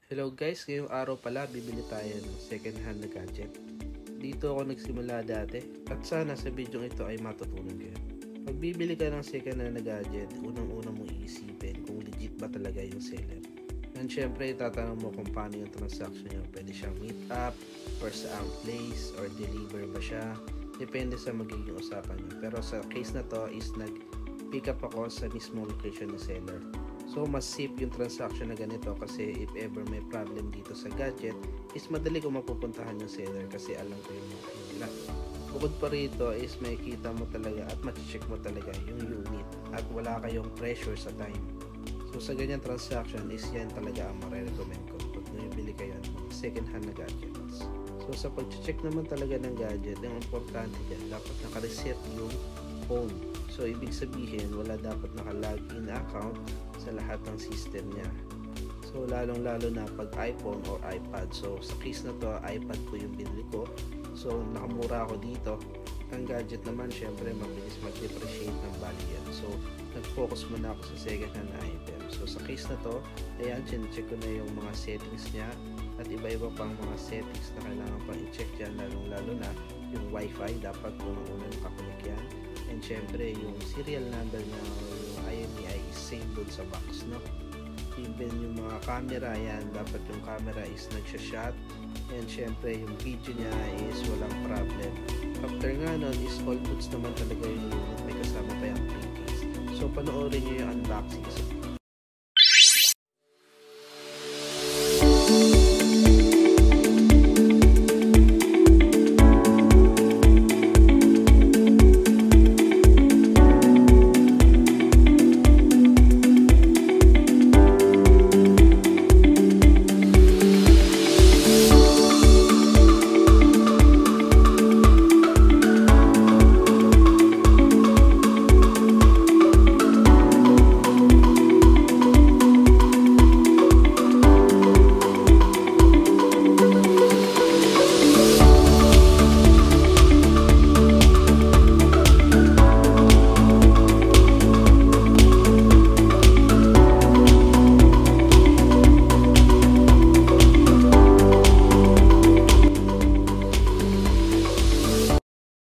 Hello guys, ngayong araw pala bibili tayo ng second hand na gadget. Dito ako nagsimula dati at sana sa video ito ay matutunan kayo. Pag bibili ka ng second hand na gadget, unang-una mong iisipin kung legit ba talaga yung seller. And syempre tatanong mo kung paano yung transaction nyo. Pwede siyang meet up or saang place or deliver ba siya. Depende sa magiging usapan nyo. Pero sa case na to is nag-pick up ako sa mismo location ng seller. So mas safe yung transaction na ganito kasi if ever may problem dito sa gadget is madali ko mapupuntahan yung seller kasi alam ko yung mga nila. Bukod pa rito is makikita mo talaga at ma-check mo talaga yung unit at wala kayong pressure sa time. So sa ganyan transaction is yan talaga ang marirecommend ko pag bumibili kayo ng second hand na gadgets. So sa pag-check naman talaga ng gadget, yung importante dyan, dapat naka-reset yung phone. So ibig sabihin wala dapat naka-login account sa lahat ng system niya. So lalong-lalo na pag iPhone or iPad. So sa case na to, iPad po yung binili ko. So nakamura ako dito. Ang gadget naman syempre mabilis mag-depreciate ng value yan. So nag-focus muna ako sa second hand na item. So sa case na to, ayan, check ko na yung mga settings niya at iba-iba pang mga settings na kailangan pang i-check dyan, lalong-lalo na yung Wi-Fi, dapat unang-una nakakunik yan. And syempre yung serial number niya, yung IMEI is same dun sa box, no? Even yung mga camera, yan, dapat yung camera is nagsha-shot. And syempre yung video niya is walang problem. After nga nun is all goods naman talaga yung unit, may kasama pa yung pre-case. So panoorin nyo yung unboxing.